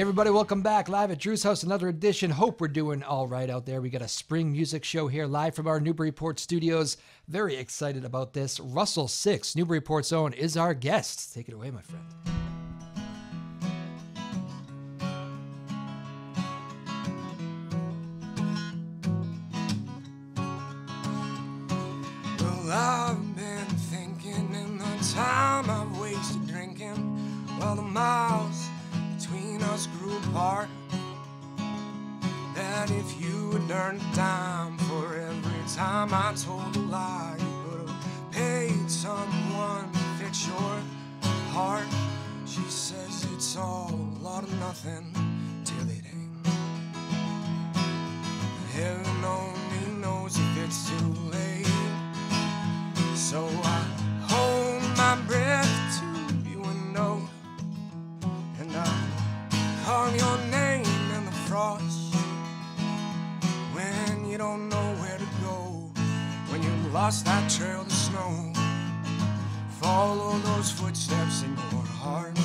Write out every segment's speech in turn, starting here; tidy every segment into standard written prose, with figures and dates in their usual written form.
Hey everybody, welcome back live at Drew's house, another edition. Hope we're doing all right out there. We got a spring music show here live from our Newburyport studios. Very excited about this. Russell Six, Newburyport's own, is our guest. Take it away, my friend. Well, I've been thinking in the time I've wasted drinking, while the miles between us grew apart, that if you had earned a dime for every time I told a lie, you would have paid someone to fix your heart. She says it's all a lot of nothing till it ain't. Heaven only knows if it's too late. So I hold my breath to you and know, and I call your name in the frost when you don't know where to go, when you lost that trail to snow. Follow those footsteps in your heart.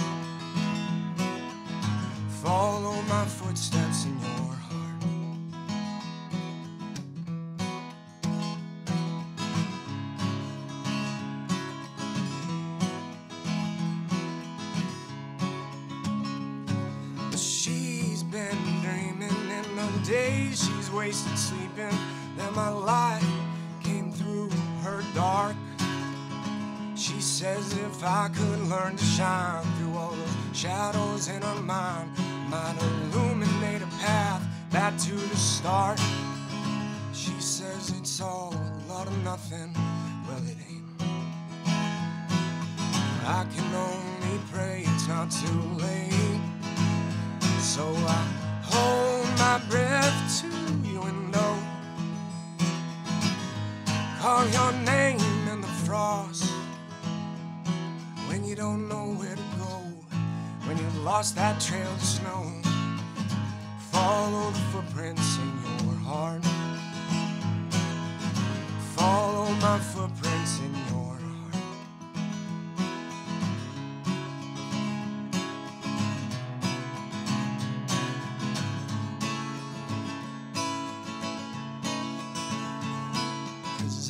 Follow my footsteps in your heart. She's been dreaming in the days she's wasted sleeping, that my light came through her dark. She says if I could learn to shine through all those shadows in her mind, might illuminate a path back to the start. She says it's all a lot of nothing, well it ain't. I can only pray it's not too late. So I hold my breath to you and know, call your name in the frost when you don't know where to go, when you lost that trail to snow. Follow the footprints in your heart. Follow my footprints in your heart.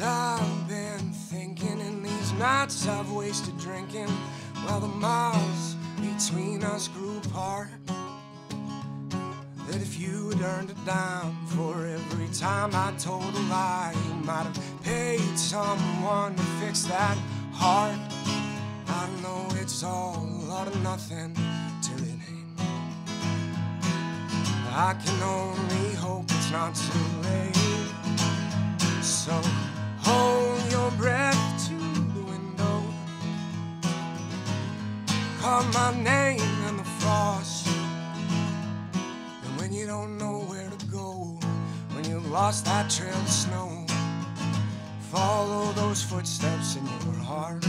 I've been thinking in these nights I've wasted drinking, while the miles between us grew apart, that if you had earned a dime for every time I told a lie, you might have paid someone to fix that heart. I know it's all a lot of nothing till it ain't. I can only hope it's not too late. So hold your breath to the window, call my name in the frost, and when you don't know where to go, when you lost that trail of snow, follow those footsteps in your heart.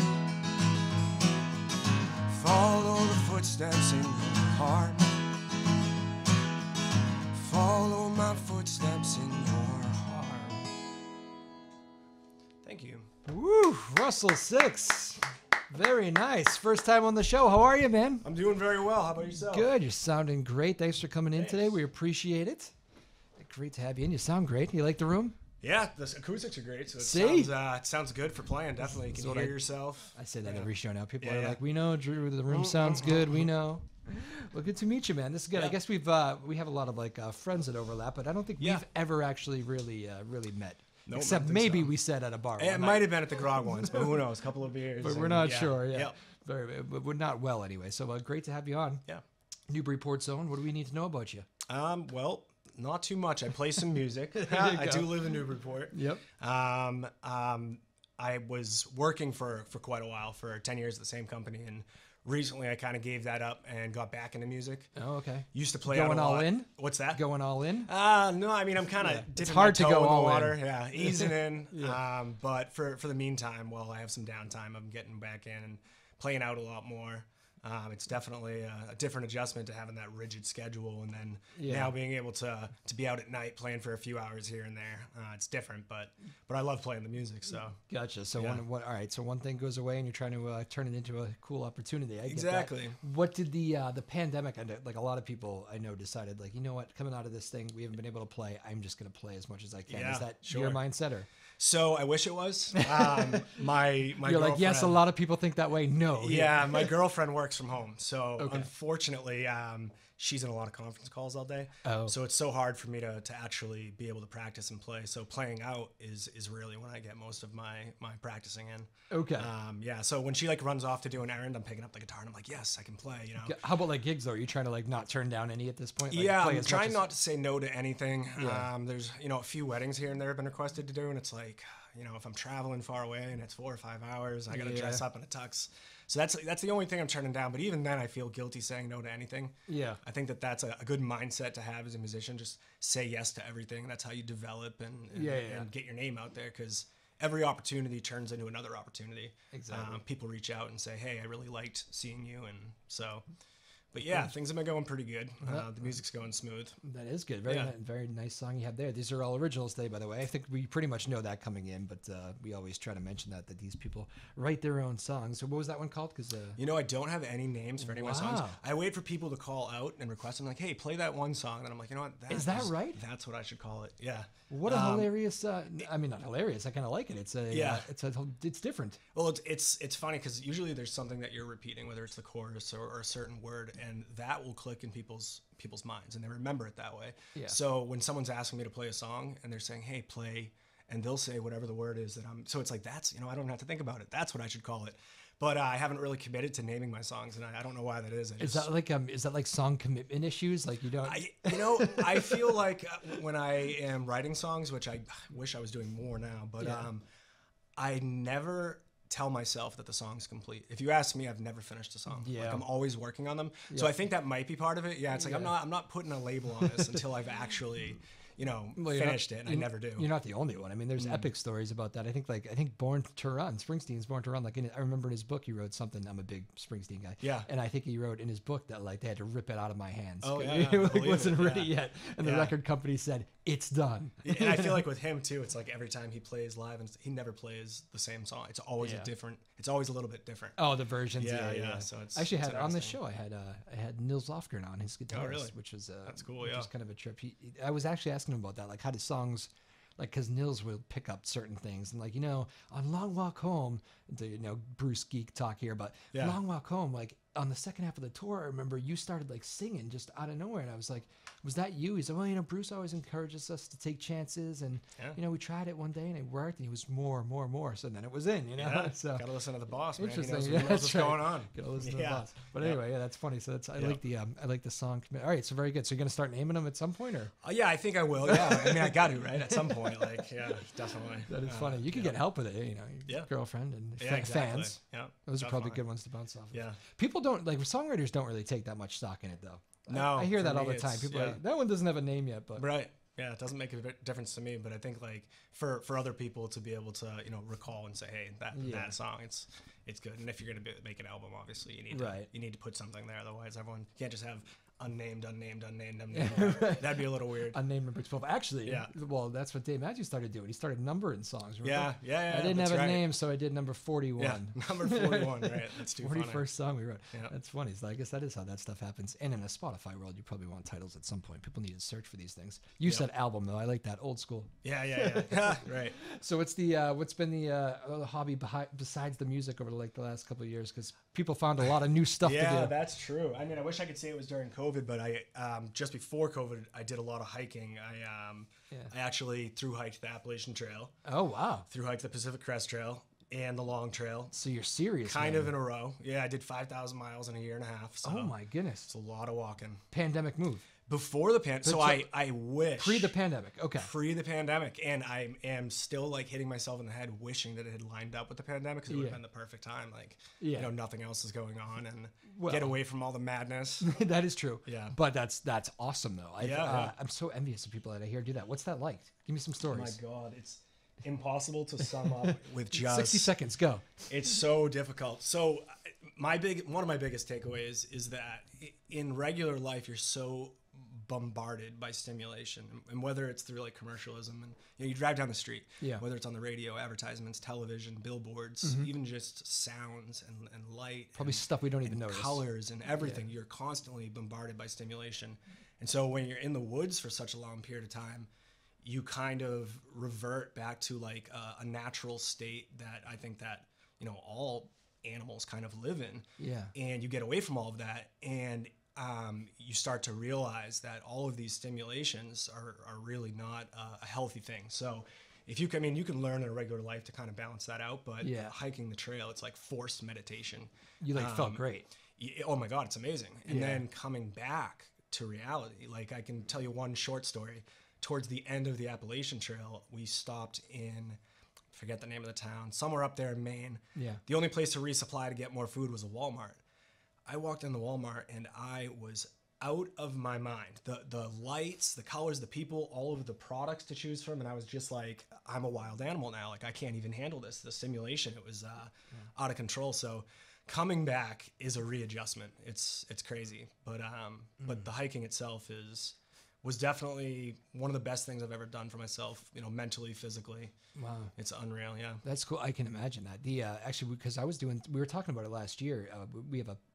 Follow the footsteps in your heart. Follow my footsteps in your heart. Thank you. Woo, Russell Six. Very nice. First time on the show. How are you, man? I'm doing very well. How about yourself? Good. You're sounding great. Thanks for coming in today. We appreciate it. Great to have you in. You sound great. You like the room? Yeah, the acoustics are great. So it sounds good for playing. Definitely, you can hear yourself. I say that every show now. People are like, "We know, Drew. The room sounds good. We know." Well, good to meet you, man. This is good. I guess we have a lot of like friends that overlap, but I don't think we've ever actually really met. Nope, except maybe we sat at a bar. It might have been at the Grog once, but who knows? A couple of beers. But we're not sure. Yeah. But we're not well anyway. So great to have you on. Yeah. Newburyport's own. What do we need to know about you? Well, not too much. I play some music. I do live in Newburyport. Yep. I was working for quite a while, for 10 years at the same company, and recently I kind of gave that up and got back into music. Oh, okay. Used to play going out a lot. all in. What's that? Going all in? No, I mean I'm kind of dipping it's hard my toe to go in the all water. in. Yeah, easing in. Yeah. But for the meantime, while I have some downtime, I'm getting back in and playing out a lot more. It's definitely a different adjustment to having that rigid schedule, and then now being able to be out at night playing for a few hours here and there. It's different, but I love playing the music. So gotcha. So all right. So one thing goes away, and you're trying to turn it into a cool opportunity. I get exactly. that. What did the pandemic? Like a lot of people I know decided, like, you know what, coming out of this thing, we haven't been able to play. I'm just going to play as much as I can. Is that your mindset, or? So I wish it was. My You're like, yes, a lot of people think that way. No. Yeah, my girlfriend works from home. So unfortunately, she's in a lot of conference calls all day. Oh. So it's so hard for me to actually be able to practice and play. So playing out is really when I get most of my practicing in. Okay. Yeah. So when she like runs off to do an errand, I'm picking up the guitar and I'm like, yes, I can play, you know. How about like gigs though? Are you trying to like not turn down any at this point? Like, yeah, I'm trying not to say no to anything. Yeah. There's, a few weddings here and there have been requested to do, and it's like, if I'm traveling far away and it's 4 or 5 hours, I got to dress up in a tux. So that's the only thing I'm turning down. But even then, I feel guilty saying no to anything. Yeah. I think that's a good mindset to have as a musician. Just say yes to everything. That's how you develop and get your name out there, because every opportunity turns into another opportunity. Exactly. People reach out and say, hey, I really liked seeing you. And so... But yeah, things have been going pretty good. The music's going smooth. That is good. Very nice song you have there. These are all originals today, by the way. I think we pretty much know that coming in, but we always try to mention that these people write their own songs. So what was that one called? Because I don't have any names for any of my songs. I wait for people to call out and request. I'm like, hey, play that one song. And I'm like, you know what? Is that right? That's what I should call it. Yeah. What a hilarious! I mean, not hilarious. I kind of like it. It's different. Well, it's funny because usually there's something that you're repeating, whether it's the chorus or a certain word, and that will click in people's minds, and they remember it that way. Yeah. So when someone's asking me to play a song and they're saying, "Hey, play," and they'll say whatever the word is so it's like that's I don't have to think about it. That's what I should call it. But I haven't really committed to naming my songs, and I don't know why that is. Is that like song commitment issues? Like you don't? I feel like when I am writing songs, which I wish I was doing more now, but I never tell myself that the song's complete. If you ask me, I've never finished a song. Yeah. Like I'm always working on them. Yeah. So I think that might be part of it. Yeah, it's like I'm not putting a label on this until I've actually finished it, and I never do. You're not the only one. I mean, there's epic stories about that. I think Born to Run, Springsteen's Born to Run. Like I remember in his book, he wrote something. I'm a big Springsteen guy. Yeah. And I think he wrote in his book that like they had to rip it out of my hands. Oh yeah. It wasn't ready yet, and the record company said it's done. And I feel like with him too, it's like every time he plays live, and he never plays the same song. It's always it's always a little bit different. Oh, the versions. Yeah. So it's actually had on the show. I had Nils Lofgren on, his guitarist, really? which was that's cool. Which was kind of a trip. I was actually asking him about that, like how do songs, like, because Nils will pick up certain things, and like on Long Walk Home, Bruce Geek talk here, but Long Walk Home, like on the second half of the tour, I remember you started like singing just out of nowhere, and I was like, was that you? He said, well, Bruce always encourages us to take chances, and we tried it one day and it worked, and it was more. So then it was in, so gotta listen to the boss, man. Interesting. He knows what's going on. Gotta listen to the boss. But anyway, that's funny. So I like the song. All right, so very good. So you're gonna start naming them at some point, or? Yeah, I think I will. Yeah, I mean, I got to, right, at some point. Like, yeah, definitely. That is funny. You can get help with it, your girlfriend and fans. Yeah, those are probably good ones to bounce off of. Yeah. People don't like songwriters don't really take that much stock in it though. No, I hear that all the time. People are like, that one doesn't have a name yet, but right. Yeah, it doesn't make a difference to me, but I think like for other people to be able to recall and say, hey, that song, it's good. And if you're gonna make an album, obviously you need to put something there. Otherwise, everyone can't just have unnamed. That'd be a little weird. Unnamed number 12. Actually, well, that's what Dave Matthews started doing. He started numbering songs. Remember? Yeah. I didn't have a name, so I did number 41. Yeah, number 41, right? That's too funny. 41st song we wrote. Yeah. That's funny. So I guess that is how that stuff happens. And in a Spotify world, you probably want titles at some point. People need to search for these things. You said album, though. I like that. Old school. Yeah. Right. So what's been the hobby besides the music over the last couple of years? Because people found a lot of new stuff to do. Yeah, that's true. I mean, I wish I could say it was during COVID, but I just before COVID, I did a lot of hiking. I actually thru hiked the Appalachian Trail. Oh wow! Thru hiked the Pacific Crest Trail and the Long Trail. So you're serious? Kind of in a row. Yeah, I did 5,000 miles in a year and a half. So oh my goodness! It's a lot of walking. Pandemic move. Before the pandemic, so I wish pre the pandemic. Okay, pre the pandemic, and I am still like hitting myself in the head, wishing that it had lined up with the pandemic, because it would have been the perfect time. Like, nothing else is going on, and get away from all the madness. That is true. Yeah, but that's awesome though. I'm so envious of people that I hear do that. What's that like? Give me some stories. Oh my God, impossible to sum up with just 60 seconds, go. It's so difficult. So one of my biggest takeaways is that in regular life, you're so bombarded by stimulation, and whether it's through like commercialism and you drive down the street, whether it's on the radio, advertisements, television, billboards, even just sounds and light, probably stuff we don't even notice, colors and everything. You're constantly bombarded by stimulation. And so when you're in the woods for such a long period of time, you kind of revert back to like a natural state that I think that, all animals kind of live in. Yeah. And you get away from all of that, and you start to realize that all of these stimulations are really not a healthy thing. So if you can learn in a regular life to kind of balance that out, but hiking the trail, it's like forced meditation. You felt great. Oh my God, it's amazing. And then coming back to reality, like I can tell you one short story. Towards the end of the Appalachian Trail, we stopped in, forget the name of the town, somewhere up there in Maine. Yeah. The only place to resupply to get more food was a Walmart. I walked in the Walmart and I was out of my mind. The lights, the colors, the people, all of the products to choose from, and I was just like, I'm a wild animal now. Like I can't even handle this. The stimulation, it was out of control. So coming back is a readjustment. It's crazy, but the hiking itself was definitely one of the best things I've ever done for myself, mentally, physically. Wow. It's unreal. Yeah. That's cool. I can imagine that. Actually, because we were talking about it last year.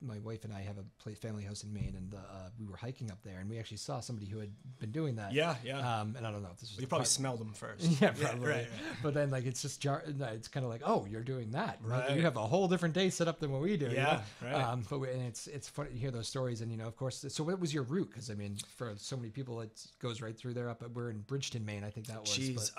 My wife and I have a family house in Maine, and we were hiking up there, and we actually saw somebody who had been doing that. Yeah. Yeah. And I don't know if this was. You probably smelled them first. Yeah, probably. Right. But then it's just it's kind of like, oh, you're doing that. Right. You have a whole different day set up than what we do. Yeah. Right. And it's funny to hear those stories, and of course. So what was your route? Because for so many people, it goes right through there. We're in Bridgeton, Maine. I think that was.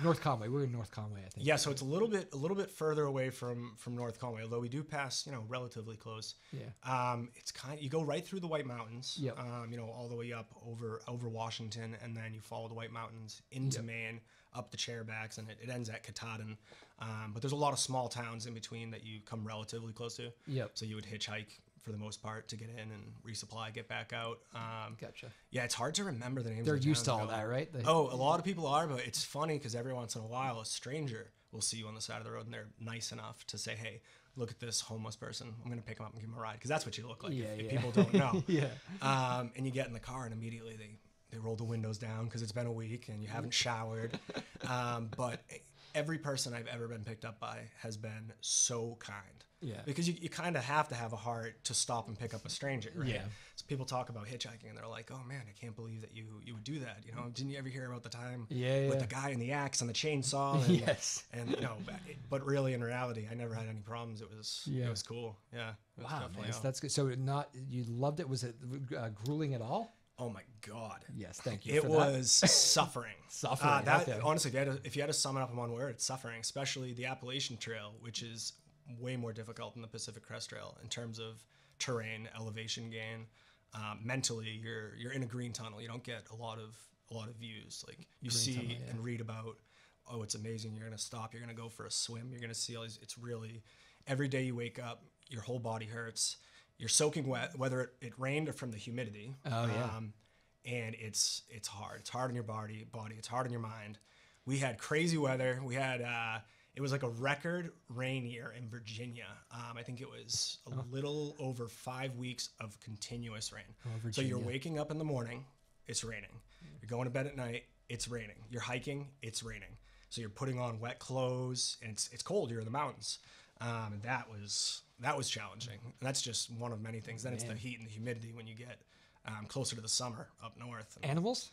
North Conway. We're in North Conway, I think. Yeah, so it's a little bit further away from North Conway, although we do pass, relatively close. Yeah. It's you go right through the White Mountains. Yep. All the way up over Washington, and then you follow the White Mountains into Maine, up the Chairbacks, and it ends at Katahdin. But there's a lot of small towns in between that you come relatively close to. Yep. So you would hitchhike for the most part to get in and resupply, get back out. Gotcha. Yeah, it's hard to remember the names. They're used to all that, right? A lot of people are, but it's funny because every once in a while, a stranger will see you on the side of the road, and they're nice enough to say, "Hey, look at this homeless person. I'm going to pick him up and give him a ride," because that's what you look like if people don't know. And you get in the car, and immediately they roll the windows down because it's been a week and you haven't showered. But every person I've ever been picked up by has been so kind. Yeah. Because you kind of have to have a heart to stop and pick up a stranger, right? Yeah. So people talk about hitchhiking and they're like, "Oh man, I can't believe that you would do that." Didn't you ever hear about the time with the guy and the axe and the chainsaw? And, yes. And but really in reality, I never had any problems. It was cool. Yeah. Wow, nice. That's good. So you loved it. Was it grueling at all? Oh my God. Yes, thank you. It was suffering. Suffering. Honestly, if you had to sum it up in one word, it's suffering. Especially the Appalachian Trail, which is way more difficult than the Pacific Crest Trail in terms of terrain, elevation gain. Mentally, you're in a green tunnel. You don't get a lot of views. Like you green see tunnel, and read about. Oh, it's amazing. You're gonna stop. You're gonna go for a swim. You're gonna see all these. It's really every day you wake up, your whole body hurts. You're soaking wet, whether it rained or from the humidity. Oh yeah. And it's hard. It's hard on your body. It's hard on your mind. We had crazy weather. We had it was like a record rain year in Virginia. I think it was a little over 5 weeks of continuous rain. So you're waking up in the morning, it's raining. You're going to bed at night, it's raining. You're hiking, it's raining. So you're putting on wet clothes, and it's cold. You're in the mountains. And that was challenging. And that's just one of many things. Then it's the heat and the humidity when you get closer to the summer up north. Animals?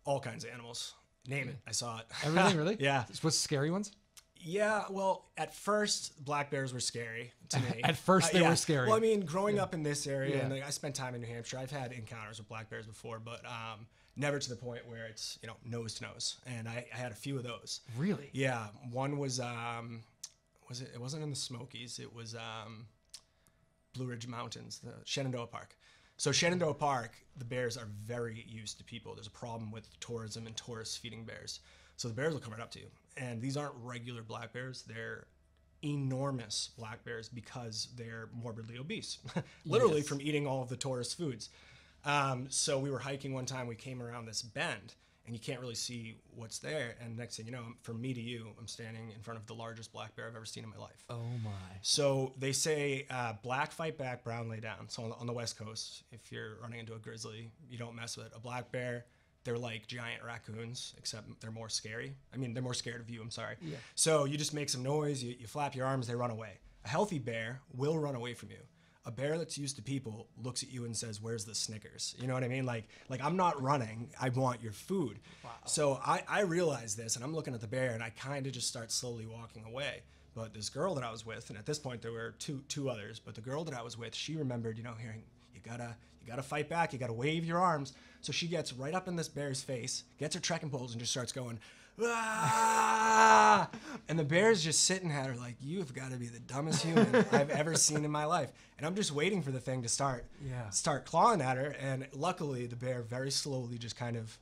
All kinds of animals. Name it. I saw it. Everything, really? Yeah. Was scary ones? Yeah, well, at first, black bears were scary to me. At first, they were scary. Well, I mean, growing up in this area, and I spent time in New Hampshire, I've had encounters with black bears before, but never to the point where it's, nose to nose. And I had a few of those. Really? Yeah. One was it wasn't in the Smokies. It was Blue Ridge Mountains, the Shenandoah Park. So Shenandoah Park, the bears are very used to people. There's a problem with tourism and tourists feeding bears. So the bears will come right up to you. And these aren't regular black bears. They're enormous black bears because they're morbidly obese, literally from eating all of the tourist foods. So we were hiking one time. We came around this bend, and you can't really see what's there. And next thing you know, from me to you, I'm standing in front of the largest black bear I've ever seen in my life. Oh my. So they say black fight back, brown lay down. So on the West Coast, if you're running into a grizzly, you don't mess with it. A black bear, they're like giant raccoons, except they're more scary. I mean, they're more scared of you, I'm sorry. Yeah. So you just make some noise, you flap your arms, they run away. A healthy bear will run away from you. A bear that's used to people looks at you and says, "Where's the Snickers?" You know what I mean? Like I'm not running. I want your food. Wow. So I realize this, and I'm looking at the bear, and I kind of just start slowly walking away. But this girl that I was with, and at this point there were two others, but the girl that I was with, she remembered, hearing, you gotta fight back. You gotta wave your arms. So she gets right up in this bear's face, gets her trekking poles, and just starts going, "Ah!" And the bear's just sitting at her like, "You've got to be the dumbest human I've ever seen in my life." And I'm just waiting for the thing to start clawing at her. And luckily, the bear very slowly just kind of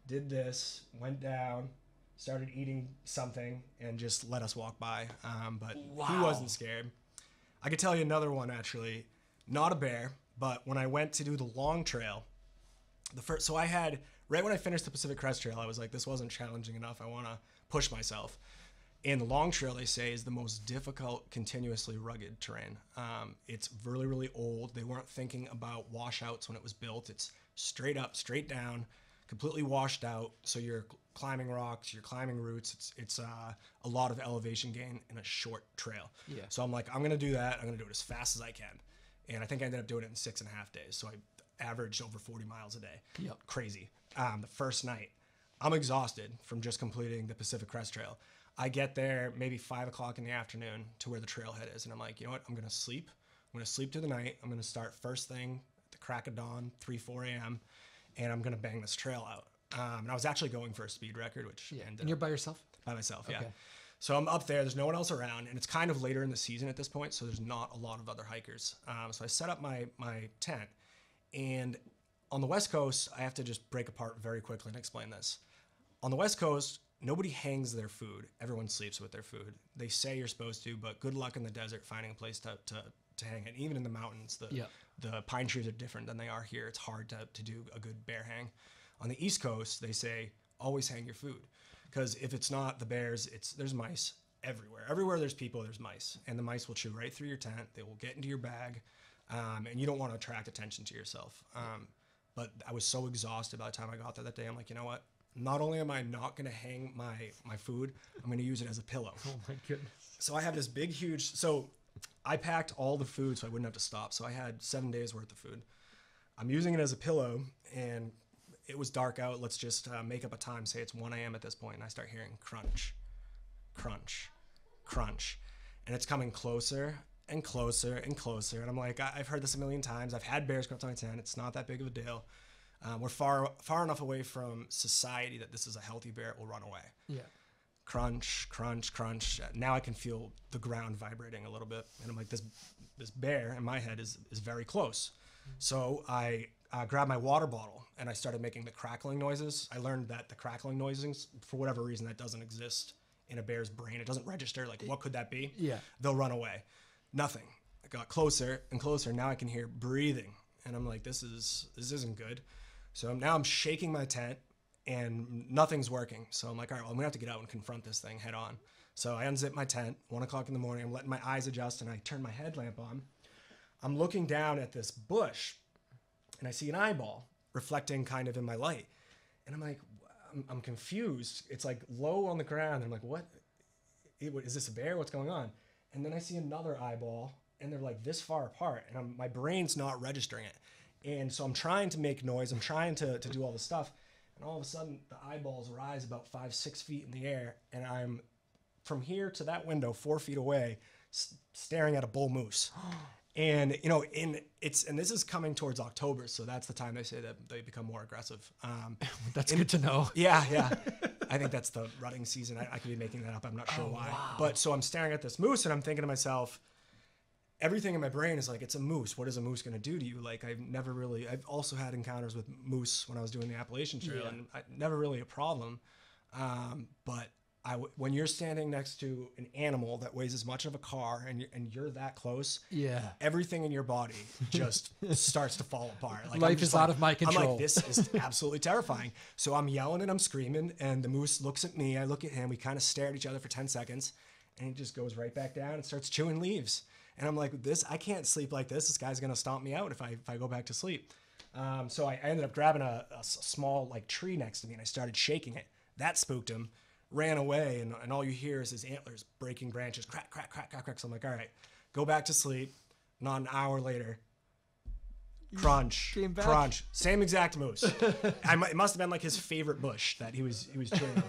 did this, went down, started eating something, and just let us walk by. But he wasn't scared. I could tell you another one, actually. Not a bear, but when I went to do the long trail, so I had, right when I finished the Pacific Crest Trail, I was like, this wasn't challenging enough. I want to push myself. And the long trail, they say, is the most difficult, continuously rugged terrain. It's really, really old. They weren't thinking about washouts when it was built. It's straight up, straight down, completely washed out. So you're climbing rocks, you're climbing roots. It's a lot of elevation gain in a short trail. Yeah. So I'm like, I'm going to do that. I'm going to do it as fast as I can. And I think I ended up doing it in 6.5 days. So I averaged over 40 miles a day. Yep. Crazy. The first night, I'm exhausted from just completing the Pacific Crest Trail. I get there maybe 5 o'clock in the afternoon to where the trailhead is. And I'm like, you know what? I'm going to sleep. I'm going to sleep through the night. I'm going to start first thing at the crack of dawn, 4 a.m. And I'm going to bang this trail out. And I was actually going for a speed record, which ended And you're by yourself? by myself, Okay. yeah. So I'm up there. There's no one else around, and it's kind of later in the season at this point, so there's not a lot of other hikers. So I set up my tent, and on the West Coast, I have to just break apart very quickly and explain this. On the West Coast, nobody hangs their food. Everyone sleeps with their food. They say you're supposed to, but good luck in the desert finding a place to hang it. Even in the mountains, the pine trees are different than they are here. It's hard to do a good bear hang. On the East Coast, they say always hang your food. Because if it's not the bears, there's mice everywhere. Everywhere there's people, there's mice. And the mice will chew right through your tent. They will get into your bag. And you don't want to attract attention to yourself. But I was so exhausted by the time I got there that day. I'm like, you know what? Not only am I not going to hang my food, I'm going to use it as a pillow. Oh my goodness. So I have this big, huge... So I packed all the food so I wouldn't have to stop. So I had 7 days worth of food. I'm using it as a pillow, and... it was dark out. Let's just make up a time. Say it's 1 a.m. at this point, and I start hearing crunch, crunch, crunch. And it's coming closer and closer and closer. And I'm like, I've heard this a million times. I've had bears come up to my tent. It's not that big of a deal. We're far enough away from society that this is a healthy bear. It will run away. Yeah. Crunch, crunch, crunch. Now I can feel the ground vibrating a little bit. And I'm like, this bear in my head is very close. So I grabbed my water bottle and I started making the crackling noises. I learned that the crackling noises, for whatever reason, that doesn't exist in a bear's brain. It doesn't register. Like, what could that be? Yeah. They'll run away. Nothing. I got closer and closer. Now I can hear breathing. And I'm like, this isn't good. So now I'm shaking my tent and nothing's working. So I'm like, all right, well, I'm gonna have to get out and confront this thing head on. So I unzip my tent, 1 o'clock in the morning. I'm letting my eyes adjust and I turn my headlamp on. I'm looking down at this bush and I see an eyeball reflecting kind of in my light. And I'm like, I'm confused. It's like low on the ground. And I'm like, what? Is this a bear? What's going on? And then I see another eyeball and they're like this far apart and my brain's not registering it. And so I'm trying to make noise. I'm trying to do all this stuff. And all of a sudden the eyeballs rise about 5-6 feet in the air. And I'm from here to that window, 4 feet away, staring at a bull moose. And, you know, and this is coming towards October, so that's the time they say that they become more aggressive. That's good to know. Yeah. I think that's the rutting season. I could be making that up. I'm not sure why. Wow. But so I'm staring at this moose and I'm thinking to myself, everything in my brain is like, it's a moose. What is a moose going to do to you? Like, I've also had encounters with moose when I was doing the Appalachian Trail, and never really a problem. But I when you're standing next to an animal that weighs as much of a car and you're that close, everything in your body just starts to fall apart. Like, life is out of my control. I'm like, this is absolutely terrifying. So I'm yelling and I'm screaming, and the moose looks at me. I look at him. We kind of stare at each other for 10 seconds, and he just goes right back down and starts chewing leaves. And I'm like, I can't sleep like this. This guy's gonna stomp me out if I go back to sleep. So I ended up grabbing a small like tree next to me, and I started shaking it. That spooked him. Ran away, and all you hear is his antlers breaking branches, crack, crack, crack, crack, crack. So I'm like, all right, go back to sleep. Not an hour later, crunch, crunch, same exact moose. It must have been like his favorite bush that he was chewing on.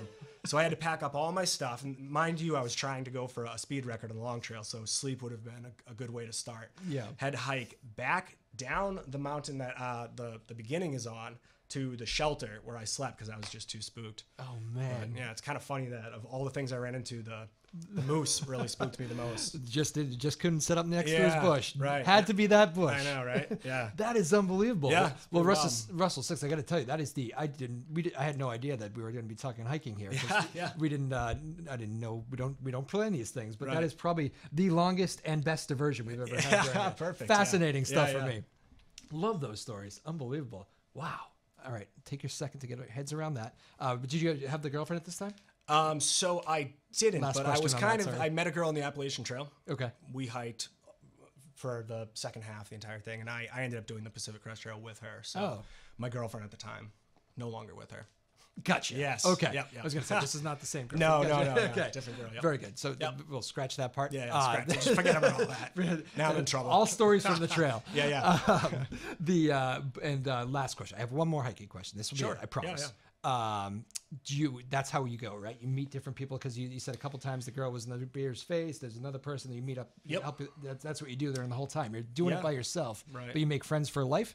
So I had to pack up all my stuff, and mind you, I was trying to go for a speed record on the long trail, so sleep would have been a good way to start. Yeah. Had to hike back down the mountain that the beginning is on, to the shelter where I slept because I was just too spooked. Oh man. But, yeah, it's kind of funny that of all the things I ran into, the moose really spooked me the most. Just couldn't sit up next to his bush. Right. Had to be that bush. I know, right? Yeah. That is unbelievable. Yeah. Well, Russell 6, I got to tell you, that is I had no idea that we were going to be talking hiking here. Yeah. We didn't. I didn't know. We don't plan these things, but Right. that is probably the longest and best diversion we've ever had. Yeah, perfect. Fascinating stuff Yeah, for me. Love those stories. Unbelievable. Wow. All right, take your second to get our heads around that. But did you have the girlfriend at this time? So I didn't, Last but I was question on that, sorry. I met a girl on the Appalachian Trail. Okay. We hiked for the second half, the entire thing, and I ended up doing the Pacific Crest Trail with her. So my girlfriend at the time, no longer with her. Gotcha. Yes. Okay. Yep. I was going to say, this is not the same girl. No, Gotcha. no, Okay. different girl. Yep. Very good. So we'll scratch that part. Yeah, scratch it. Just forget about all that. Now I'm in trouble. All stories from the trail. Yeah. Last question. I have one more hiking question. This will be it, I promise. That's how you go, right? You meet different people because you said a couple times the girl was another beer's face. There's another person that you meet up. Yep. That's what you do there the whole time. You're doing it by yourself, right. But you make friends for life.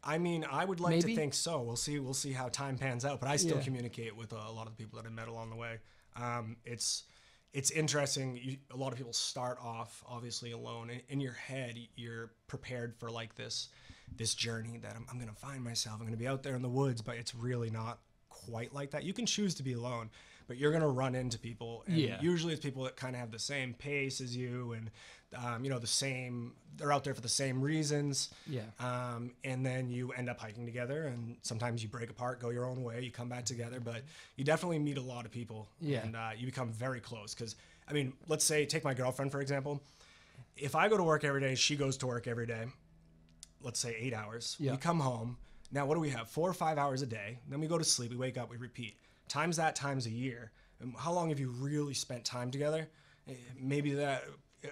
I mean, I would like to think so. We'll see how time pans out. But I still communicate with a lot of the people that I met along the way. It's interesting. A lot of people start off obviously alone. In your head, you're prepared for like this journey that I'm going to find myself. I'm going to be out there in the woods, but it's really not quite like that. You can choose to be alone, but you're going to run into people. And usually it's people that kind of have the same pace as you and, they're out there for the same reasons. Yeah. And then you end up hiking together, and sometimes you break apart, go your own way, you come back together, but you definitely meet a lot of people. Yeah. And you become very close. Because, I mean, let's say, take my girlfriend, for example. If I go to work every day, she goes to work every day, let's say 8 hours. Yeah. We come home. Now, what do we have? 4 or 5 hours a day. Then we go to sleep, we wake up, we repeat. Times a year. And how long have you really spent time together? Maybe that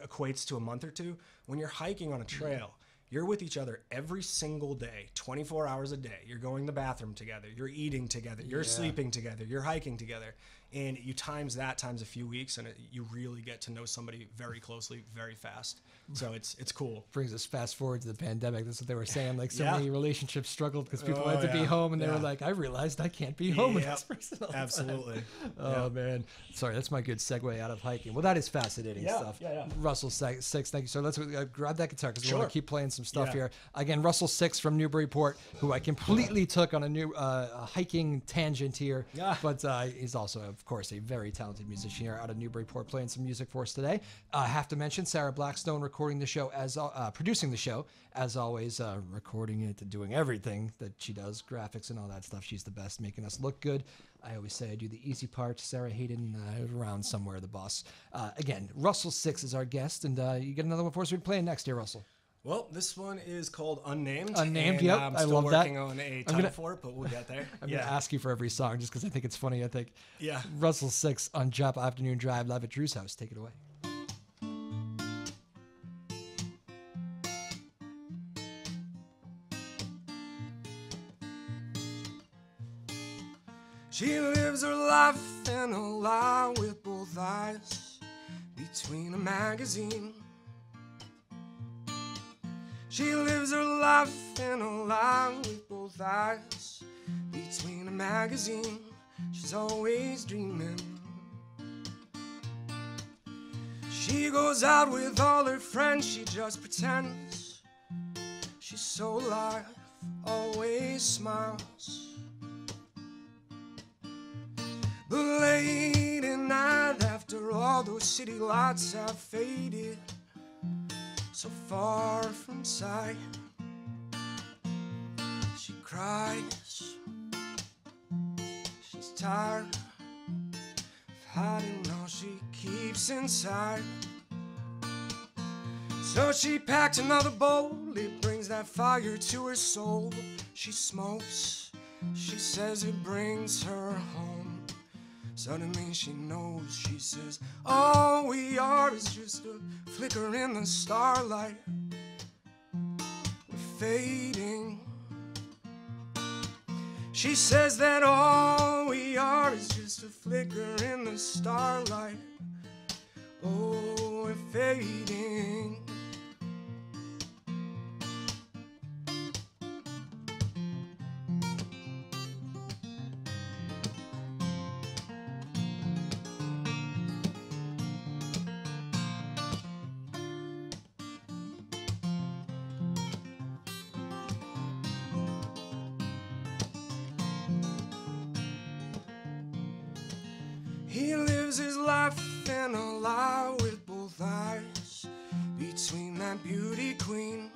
equates to a month or two. When you're hiking on a trail, you're with each other every single day, 24 hours a day. You're going to the bathroom together. You're eating together. You're sleeping together. You're hiking together. And you times a few weeks, and you really get to know somebody very closely, very fast. So it's cool. Brings us fast forward to the pandemic. That's what they were saying. Like many relationships struggled because people had to be home, and they were like, I realized I can't be home with this person all the time. Absolutely. Oh man. Sorry, that's my good segue out of hiking. Well, that is fascinating stuff. Yeah. Russell 6, thank you. So let's grab that guitar because we want to keep playing some stuff Yeah. here. Again, Russell 6 from Newburyport, who I completely took on a new hiking tangent here. Yeah. But he's also, of course, a very talented musician here out of Newburyport, playing some music for us today. I have to mention Sarah Blackstone recording the show producing the show as always, recording it and doing everything that she does, graphics and all that stuff. She's the best, making us look good. I always say I do the easy part. Sarah Hayden around somewhere, the boss. Again, Russell 6 is our guest, and you get another one for us. We're playing next here, Russell. Well, this one is called Unnamed. Unnamed, and yep. I'm I still love that. working on a title for it, but we'll get there. I'm going to ask you for every song just because I think it's funny. I think. Yeah. Russell 6 on Job Afternoon Drive live at Drew's house. Take it away. She lives her life in a lie with both eyes between a magazine. She lives her life in a lie with both eyes between a magazine. She's always dreaming. She goes out with all her friends, she just pretends. She's so alive, always smiles. But late at night all those city lights have faded, so far from sight. She cries, she's tired of hiding all she keeps inside. So she packs another bowl, it brings that fire to her soul. She smokes, she says it brings her home. Suddenly she knows, she says, all we are is just a flicker in the starlight. We're fading. She says that all we are is just a flicker in the starlight. Oh, we're fading. He lives his life in a lie with both eyes between that beauty queen,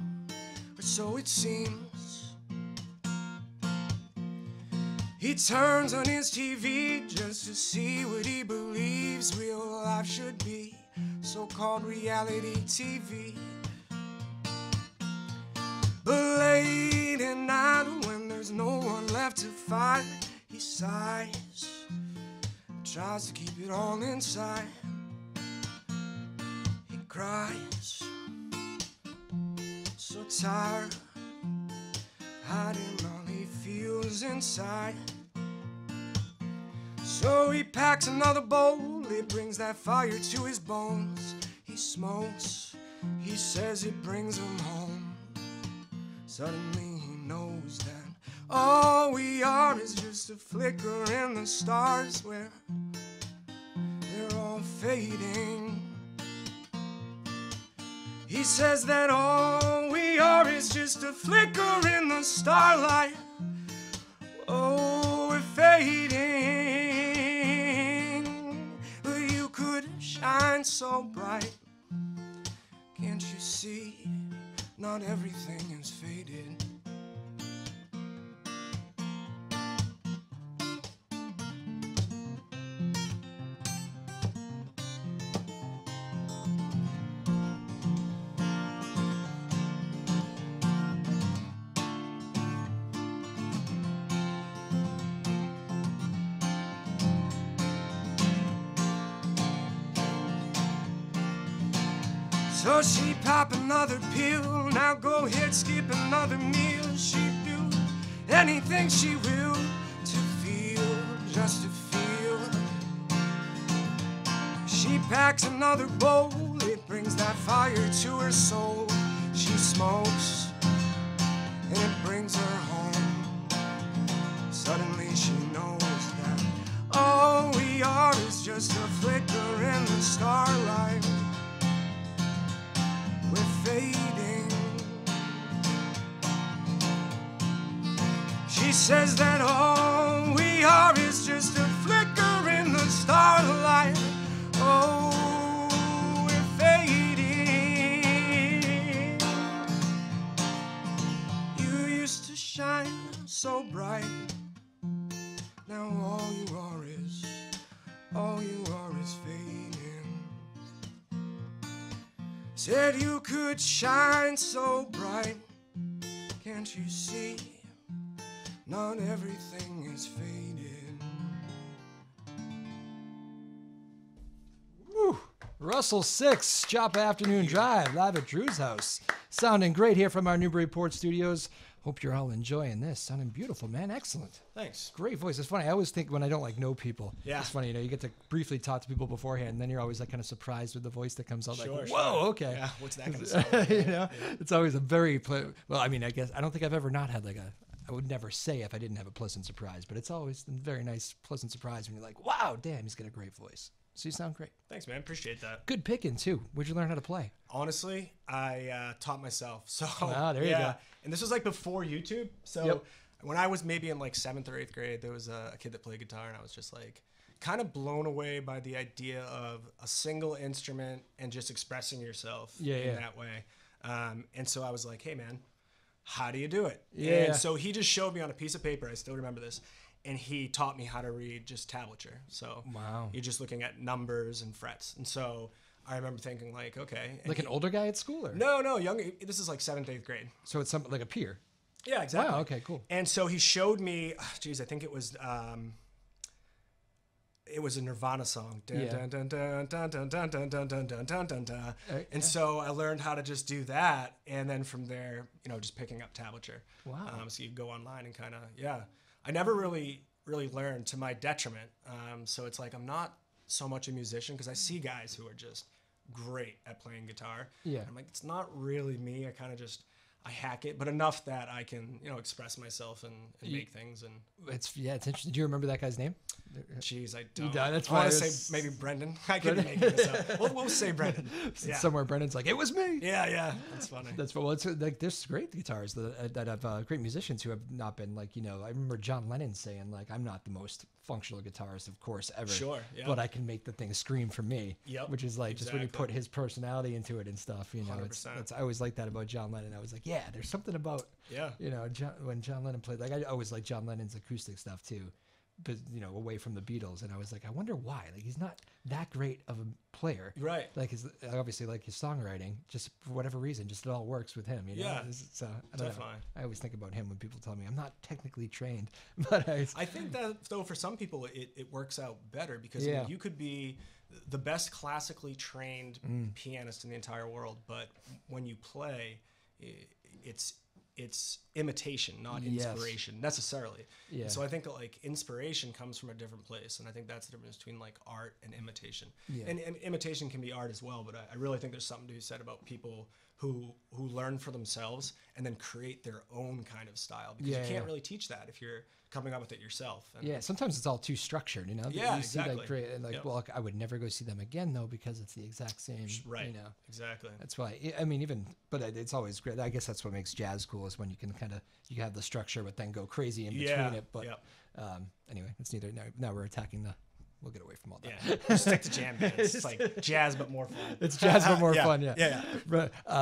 or so it seems. He turns on his TV just to see what he believes real life should be, so-called reality TV. But late at night when there's no one left to fight, he sighs, tries to keep it all inside. He cries, so tired, hiding all he feels inside. So he packs another bowl, it brings that fire to his bones. He smokes, he says it brings him home. Suddenly he knows that all we are is just a flicker in the stars where they're all fading. He says that all we are is just a flicker in the starlight. Oh, we're fading. But you could shine so bright. Can't you see? Not everything is faded. So she pop another pill, now go ahead, skip another meal. She'd do anything she will to feel, just to feel. She packs another bowl, it brings that fire to her soul. She smokes, and it brings her home. Suddenly she knows that all we are is just a flicker in the starlight. We're fading. She says that all we are is just a flicker in the starlight. Oh, we're fading. You used to shine so bright. Now all you are is fading. Said you could shine so bright. Can't you see? Not everything is faded. Woo. Russell 6, Joppa Afternoon Drive, live at Drew's house. Sounding great here from our Newburyport studios. Hope you're all enjoying this. Sounding beautiful, man. Excellent. Thanks. Great voice. It's funny. I always think when I don't know people. Yeah. It's funny, you get to briefly talk to people beforehand, and then you're always kind of surprised with the voice that comes out. Sure, whoa, sure. okay. Yeah, what's that going to sound like? Yeah. It's always a very, well, I mean, I guess, I don't think I've ever not had I would never say if I didn't have a pleasant surprise, but it's always a very nice, pleasant surprise when you're like, wow, damn, he's got a great voice. So you sound great. Thanks, man. Appreciate that. Good picking, too. Where'd you learn how to play? Honestly, I taught myself. So there you go. And this was before YouTube. So when I was maybe in 7th or 8th grade, there was a kid that played guitar, and I was just kind of blown away by the idea of a single instrument and just expressing yourself in that way. And so I was like, hey man, how do you do it? Yeah. And so he just showed me on a piece of paper. I still remember this. And he taught me how to read just tablature. So wow. you're just looking at numbers and frets. And so I remember thinking like, okay. Like an older guy at school, or? No, younger. This is like 7th, 8th grade. So it's something like a peer. Yeah, exactly. Wow, okay, cool. And so he showed me, geez, I think it was a Nirvana song. And so I learned how to just do that. And then from there, just picking up tablature. Wow. So you go online and kind of, I never really learned, to my detriment. So it's like I'm not so much a musician because I see guys who are just great at playing guitar. Yeah. I'm like, it's not really me. I kind of just I hack it, but enough that I can express myself and make things. And it's interesting. Do you remember that guy's name? Jeez, I don't. That's I want to say maybe Brendan. I could be making this up. We'll say Brendan. Yeah. Somewhere Brendan's like, it was me. Yeah, that's funny. That's well. It's like there's great guitarists that have great musicians who have not been like I remember John Lennon saying like, I'm not the most functional guitarist, of course, ever. Sure. Yeah. But I can make the thing scream for me. Yep. Which is like just when you put his personality into it and stuff. 100%. It's I always like that about John Lennon. I was like, yeah, there's something about when John Lennon played. Like I always like John Lennon's acoustic stuff too. But away from the Beatles, and I was like, I wonder why. Like he's not that great of a player, right? Like obviously like his songwriting, just for whatever reason, just it all works with him. Yeah, I definitely. I always think about him when people tell me I'm not technically trained, but I think that though for some people it works out better because you could be the best classically trained pianist in the entire world, but when you play, it's imitation, not inspiration necessarily. Yeah. So I think like inspiration comes from a different place, and I think that's the difference between like art and imitation. Yeah. And imitation can be art as well, but I really think there's something to be said about people who learn for themselves and then create their own kind of style, because you can't really teach that if you're coming up with it yourself. And sometimes it's all too structured, Yeah, you exactly. See that great, and like, well, I would never go see them again though because it's the exact same. Right. Exactly. That's why. I mean, but it's always great. I guess that's what makes jazz cool, is when you can you have the structure, but then go crazy in between it. But anyway, it's neither. Now we're attacking the. We'll get away from all that. Yeah, just stick to jam bands. It's like jazz, but more fun. It's jazz, but more fun. Yeah.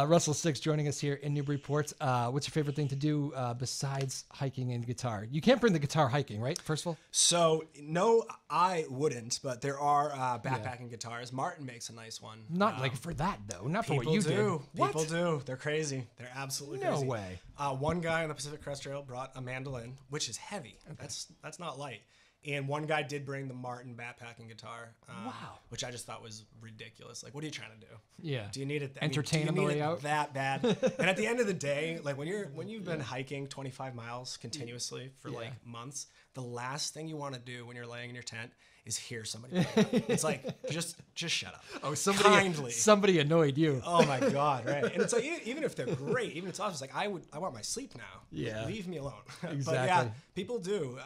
Russell Six joining us here in Newburyport. What's your favorite thing to do besides hiking and guitar? You can't bring the guitar hiking, right? First of all. So no, I wouldn't. But there are backpacking guitars. Martin makes a nice one. Not like for that though. Not for what you do. did. People do. They're crazy. They're absolutely crazy. No way. One guy on the Pacific Crest Trail brought a mandolin, which is heavy. Okay. That's not light. And one guy did bring the Martin backpacking guitar, which I just thought was ridiculous. Like, what are you trying to do? Yeah. Do you need it? Entertain on the way out? That bad? And at the end of the day, like when you've been hiking 25 miles continuously for like months, the last thing you want to do when you're laying in your tent is hear somebody play. It's like just shut up. Oh, somebody annoyed you. Oh my God, right? And it's like even if they're great, even if it's awesome, it's like I want my sleep now. Yeah. Leave me alone. Exactly. But yeah, people do.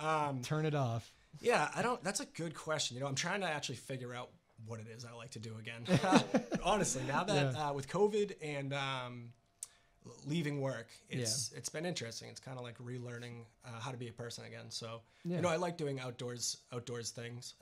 Turn it off. Yeah, that's a good question. I'm trying to actually figure out what it is I like to do again. Honestly, now that with COVID and leaving work, it's been interesting. It's kind of like relearning how to be a person again. So I like doing outdoors things.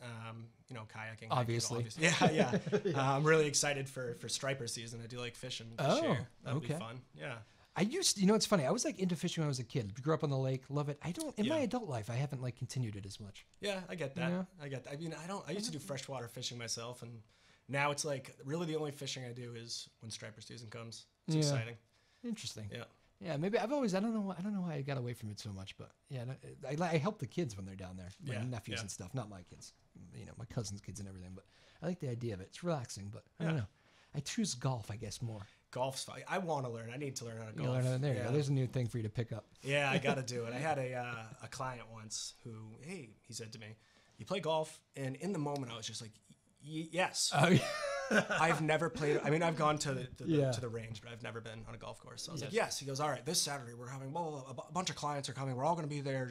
Kayaking, obviously. Yeah. I'm really excited for striper season. I do like fishing this year. That'll be fun. Yeah. I used to, it's funny. I was like into fishing when I was a kid. Grew up on the lake, love it. I don't, in my adult life, I haven't like continued it as much. Yeah, I get that. I get that. I mean, I used to do freshwater fishing myself, and now it's like really the only fishing I do is when striper season comes. It's exciting. Interesting. Yeah. Yeah, maybe I don't know why I got away from it so much, but yeah, I help the kids when they're down there, my nephews and stuff, not my kids, my cousin's kids and everything, but I like the idea of it. It's relaxing, but I don't know. I choose golf, I guess, more. Golf's fun. I want to learn. I need to learn how to golf. There you go. There's a new thing for you to pick up. Yeah, I got to do it. I had a client once who, he said to me, "You play golf?" And in the moment, I was just like, "Yes." Oh, yeah. I've never played. I mean, I've gone to the range, but I've never been on a golf course. So I was like, "Yes." He goes, "All right, this Saturday we're having a bunch of clients are coming. We're all going to be there."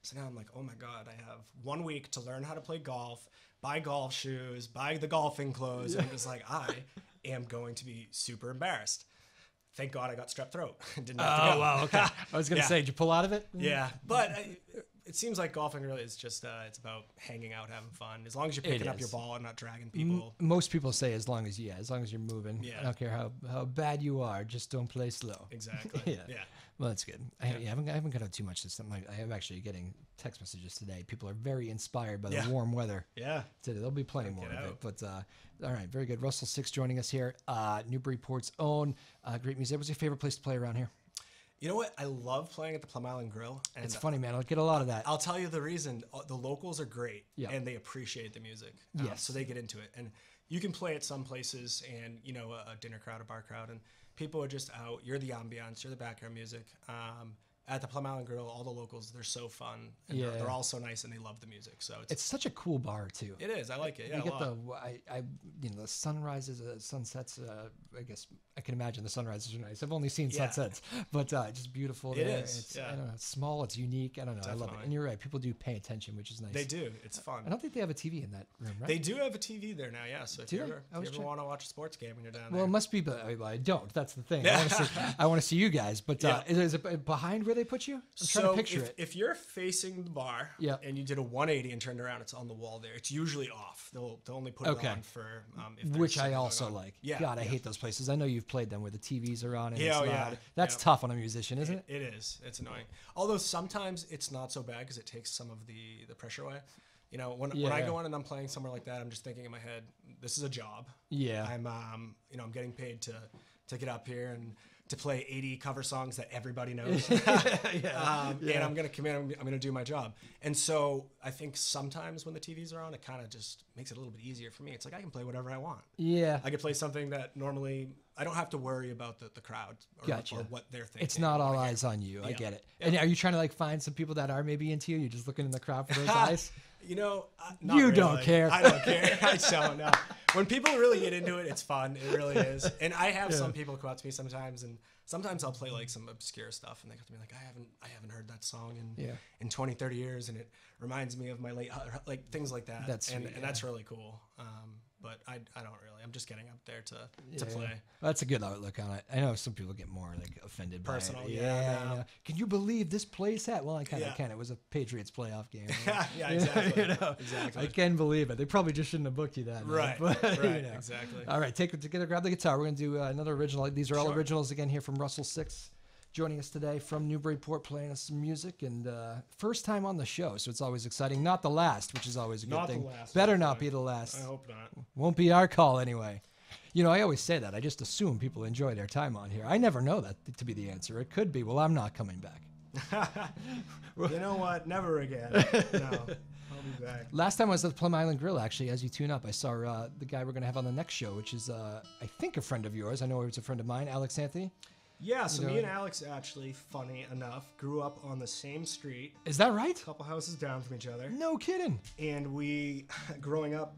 So now I'm like, "Oh my God, I have 1 week to learn how to play golf, buy golf shoes, buy the golfing clothes." And I'm just like, I am going to be super embarrassed. Thank God I got strep throat. Didn't have to go. Wow, okay. I was going to say, did you pull out of it? Yeah, but it seems like golfing really is just it's about hanging out, having fun. As long as you're picking up your ball and not dragging people. Most people say as long as you're moving. Yeah. I don't care how bad you are, just don't play slow. Exactly. Yeah. Well, that's good. I haven't got out too much this time. I am actually getting text messages today. People are very inspired by the warm weather. Yeah. Today. There'll be plenty more of it. But all right, very good. Russell Six joining us here. Newburyport's own great music. What's your favorite place to play around here? You know what? I love playing at the Plum Island Grill. And it's funny, man. I'll get a lot of that. I'll tell you the reason. The locals are great, yeah. and they appreciate the music. Yes. So they get into it. And you can play at some places and, you know, a dinner crowd, a bar crowd, and people are just out. You're the ambiance. You're the background music. At the Plum Island Grill, all the locals, they're so fun. And they're all so nice, and they love the music. So it's such a cool bar, too. It is. I like it. Yeah, you get the sunrises, sunsets. I guess I can imagine the sunrises are nice. I've only seen sunsets, but just beautiful. It is. I don't know. It's small. It's unique. I don't know. Definitely. I love it. And you're right. People do pay attention, which is nice. They do. It's fun. I don't think they have a TV in that room, right? They do have a TV there now, yeah. So if you ever want to watch a sports game when you're down there. Well, it must be, but I don't. That's the thing. I want to see you guys. But is it behind where they put you? I'm trying to picture it. If you're facing the bar and you did a 180 and turned around, it's on the wall there. It's usually off. They'll only put it on for which I also like. Yeah. God, I hate those places. I know you've played them where the TVs are on. And yeah, it's loud. That's tough on a musician, isn't it? It is. It's annoying. Although sometimes it's not so bad because it takes some of the pressure away. You know, when I go on and I'm playing somewhere like that, I'm just thinking in my head, this is a job. Yeah. I'm I'm getting paid to get up here and to play 80 cover songs that everybody knows. And I'm going to come in, I'm going to do my job. And so I think sometimes when the TVs are on, it kind of just makes it a little bit easier for me. It's like I can play whatever I want. Yeah. I can play something that normally I don't have to worry about the crowd or what they're thinking. It's not all eyes on you. I get it. And are you trying to find some people that are maybe into you? You're just looking in the crowd for those eyes? You know, you don't care. I don't care. I don't know. When people really get into it, it's fun. It really is. And I have some people come out to me sometimes, and sometimes I'll play some obscure stuff, and they come to me like, I haven't heard that song in 20, 30 years, and it reminds me of my late things like that. That's sweet, and that's really cool. But I don't really. I'm just getting up there to play. That's a good outlook on it. I know some people get more offended personal, by it. Yeah. Can you believe this place had? Well, I kind of can. It was a Patriots playoff game. Right? Yeah, exactly. Exactly. I can believe it. They probably just shouldn't have booked you that night. Right. Exactly. All right, take it together. Grab the guitar. We're gonna do another original. These are all originals again here from Russell Six. Joining us today from Newburyport, playing us some music, and first time on the show, so it's always exciting. Not the last, which is always a good thing. Not the last. Better not be the last. I hope not. Won't be our call anyway. You know, I always say that. I just assume people enjoy their time on here. I never know that to be the answer. It could be, well, I'm not coming back. You know what? Never again. No. I'll be back. Last time I was at the Plum Island Grill, actually, as you tune up, I saw the guy we're going to have on the next show, which is, I think, a friend of yours. I know he was a friend of mine, Alex Anthony. Yeah, so me and Alex actually, funny enough, grew up on the same street. Is that right? A couple houses down from each other. No kidding. And we, growing up,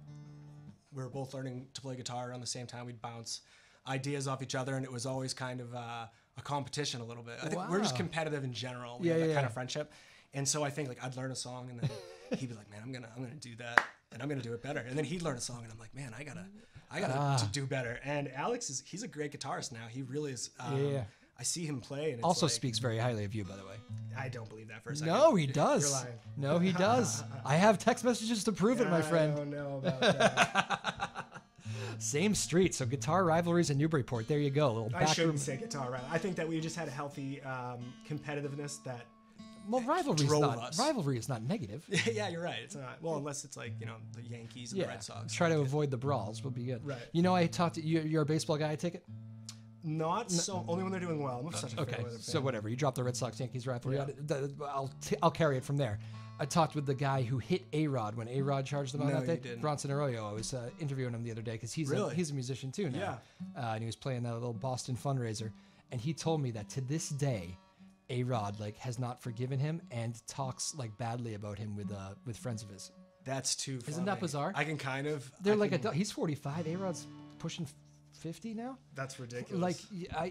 we were both learning to play guitar around the same time. We'd bounce ideas off each other, and it was always kind of a competition a little bit. I think we're just competitive in general. We have that kind of friendship. And so I think I'd learn a song, and then he'd be like, "Man, I'm gonna do that, and I'm gonna do it better." And then he'd learn a song, and I'm like, "Man, I gotta do better." And Alex he's a great guitarist now. He really is. I see him play, and it's also speaks very highly of you, by the way. I don't believe that for a second. No, he does. You're lying. No, he does. I have text messages to prove it, my friend. I don't know about that. Same street, so guitar rivalries in Newburyport. There you go. A little I shouldn't say guitar rivalry. I think that we just had a healthy competitiveness that. Well, rivalry is not negative. Yeah, you're right. It's not. Well, unless it's the Yankees and the Red Sox. Try to avoid the brawls. We'll be good. Right. You know, I talked to you. You're a baseball guy, I take it? Not so. Only when they're doing well. I'm such a fan. So whatever. You drop the Red Sox Yankees rivalry. Yeah. I'll carry it from there. I talked with the guy who hit A-Rod when A-Rod charged them out that day. Bronson Arroyo. I was interviewing him the other day because he's a musician too now. Yeah. And he was playing that little Boston fundraiser, and he told me that to this day, A-Rod has not forgiven him and talks badly about him with friends of his. That's too funny. Isn't that bizarre? I can kind of. They're he's 45. A-Rod's pushing 50 now. That's ridiculous.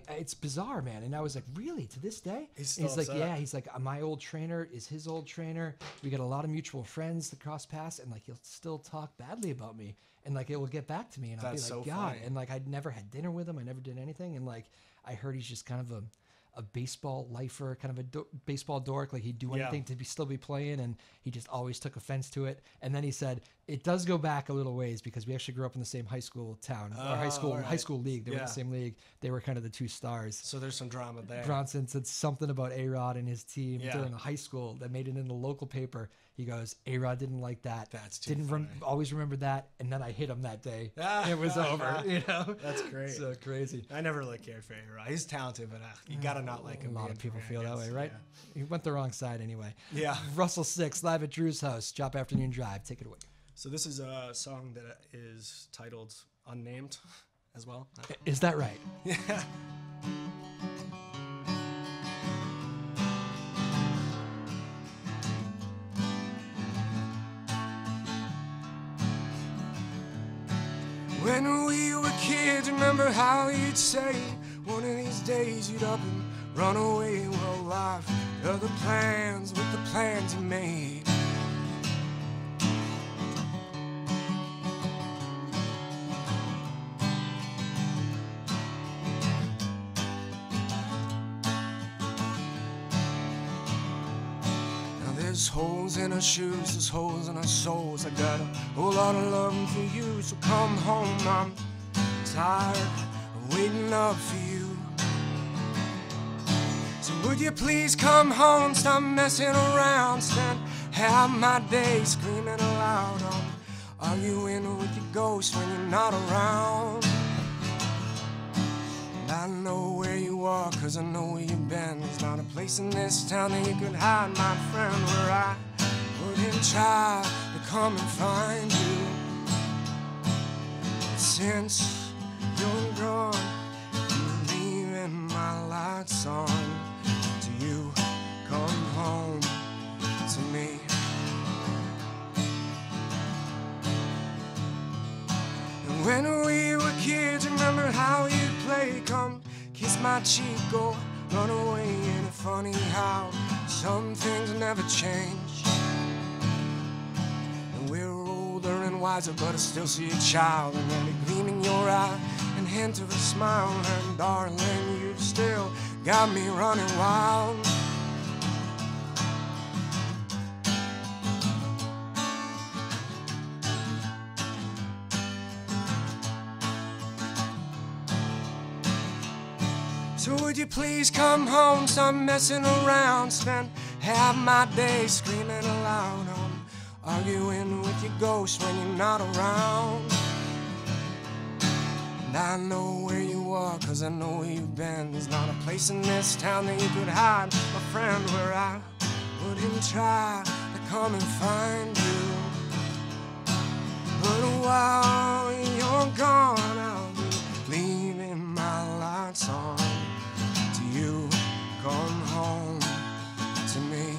It's bizarre, man. And I was like, really? To this day? He's like, yeah. He's like, my old trainer is his old trainer. We got a lot of mutual friends that cross paths, and he'll still talk badly about me, and it will get back to me, and I'll be like, God. Funny. And I'd never had dinner with him. I never did anything, and I heard he's just kind of a baseball lifer, kind of a baseball dork. Like he'd do anything to still be playing, and he just always took offense to it. And then he said it does go back a little ways because we actually grew up in the same high school town, or high school league. They were in the same league. They were kind of the two stars. So there's some drama there. Bronson said something about A-Rod and his team during the high school that made it in the local paper. He goes, A-Rod didn't like that. That's too funny. Always remember that. And then I hit him that day. It was over. You know, that's great. So crazy. I never really cared for A-Rod. He's talented, but you gotta not like him. A lot of people feel that way, right? Yeah. He went the wrong side anyway. Yeah. Russell 6 live at Drew's house. Chop Afternoon Drive. Take it away. So this is a song that is titled Unnamed as well. Is that right? Yeah. When we were kids, remember how you'd say one of these days you'd up and run away. Well, life, other plans with the plans you made. There's holes in our shoes, there's holes in our souls. I got a whole lot of love for you, so come home. I'm tired of waiting up for you. So would you please come home, stop messing around, spend half my day screaming aloud. I'm arguing with your ghost when you're not around. I know where you are, cause I know where you've been. There's not a place in this town that you could hide, my friend, where I wouldn't try to come and find you. But since you're gone, you're leaving my lights on. Do you come home to me? And when we were kids, remember how you'd play, come kiss my cheek, go run away. And it's funny how some things never change. And we're older and wiser, but I still see a child, and every gleam in your eye and hint of a smile. And darling, you've still got me running wild. So would you please come home, stop messing around, spend half my day screaming aloud. I'm arguing with your ghost when you're not around. And I know where you are, cause I know where you've been. There's not a place in this town that you could hide, my friend, where I wouldn't try to come and find you. But while you're gone, I'll be leaving my lights on. You come home to me.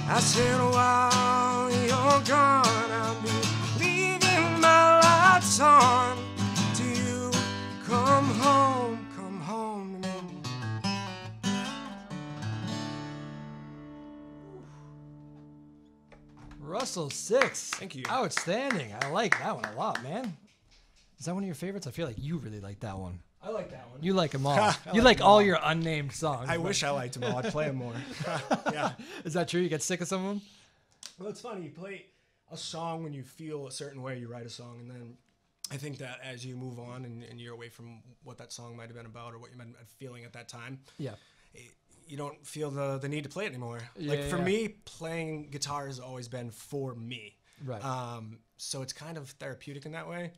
I said while you're gone, I'll be leaving my lights on. Do you come home to me? Russell 6. Thank you. Outstanding. I like that one a lot, man. Is that one of your favorites? I feel like you really like that one. I like that one. You like them all. You like all your unnamed songs. I wish I liked them all. I'd play them more. Yeah. Is that true? You get sick of some of them? Well, it's funny. You play a song when you feel a certain way. You write a song, and then I think that as you move on and you're away from what that song might have been about or what you might have been feeling at that time, you don't feel the need to play it anymore. For me, playing guitar has always been for me. Right. So it's kind of therapeutic in that way.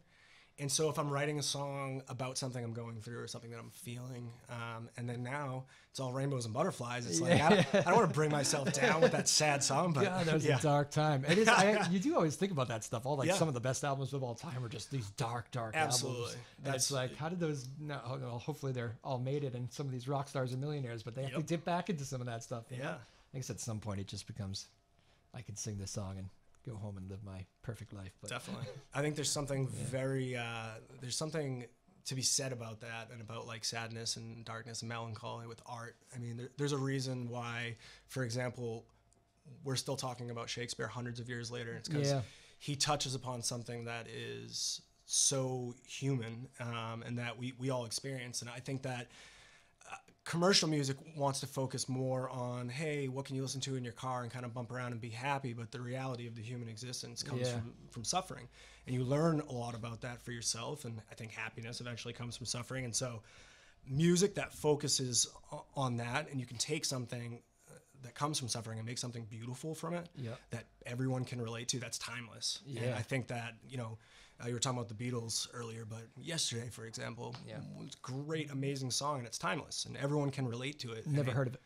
And so if I'm writing a song about something I'm going through or something that I'm feeling, and then now it's all rainbows and butterflies, it's like, I don't want to bring myself down with that sad song. But God, that was a dark time. It is. You do always think about that stuff. Some of the best albums of all time are just these dark albums. And it's like, how did those, well, hopefully they're all made it and some of these rock stars and millionaires, but they have to dip back into some of that stuff. You know? I guess at some point it just becomes, I can sing this song and go home and live my perfect life. But definitely. I think there's something there's something to be said about that and about like sadness and darkness and melancholy with art. I mean, there's a reason why, for example, we're still talking about Shakespeare hundreds of years later. It's because he touches upon something that is so human and that we all experience. And I think that commercial music wants to focus more on, hey, what can you listen to in your car and kind of bump around and be happy, but the reality of the human existence comes from suffering, and you learn a lot about that for yourself, and I think happiness eventually comes from suffering. And so music that focuses on that, and you can take something that comes from suffering and make something beautiful from it that everyone can relate to, that's timeless. And I think that, you know, you were talking about the Beatles earlier, but Yesterday, for example, was a great, amazing song, and it's timeless, and everyone can relate to it. Never heard of it.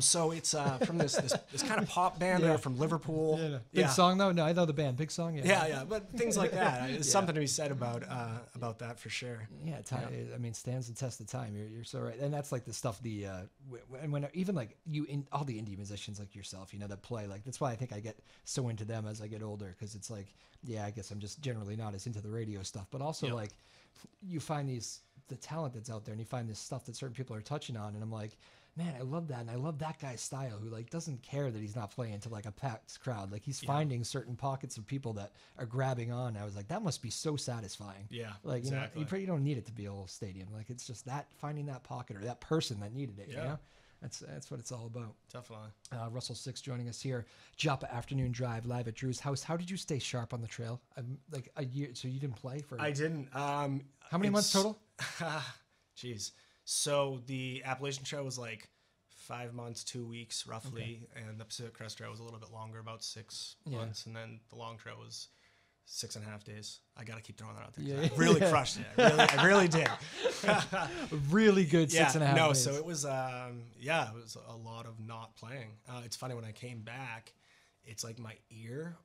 So it's from this kind of pop band. They're from Liverpool. Big song though. No, I know the band. Big song. Yeah. But things like that. There's something to be said about that for sure. Yeah, I mean, stands the test of time. You're so right, and that's like the stuff. When even like all the indie musicians like yourself, you know, that play, like, that's why I think I get so into them as I get older, because it's like, I guess I'm just generally not as into the radio stuff, but also like you find the talent that's out there, and you find this stuff that certain people are touching on, and I'm like, man, I love that. And I love that guy's style, who like doesn't care that he's not playing to like a packed crowd. Like he's finding certain pockets of people that are grabbing on. I was like, that must be so satisfying. Yeah. Like, exactly. You don't need it to be a whole stadium. Like, it's just that finding that pocket or that person that needed it. You know? That's what it's all about. Definitely. Russell Six joining us here. Joppa Afternoon Drive live at Drew's house. How did you stay sharp on the trail? Like a year. So you didn't play for? I didn't. How many months total? Jeez. So the Appalachian Trail was like 5 months, 2 weeks roughly, and the Pacific Crest Trail was a little bit longer, about 6 months, and then the Long Trail was 6.5 days. I got to keep throwing that out there. I really crushed it. I really did. Really good 6.5 days. No, so it was, it was a lot of not playing. It's funny, when I came back, it's like my ear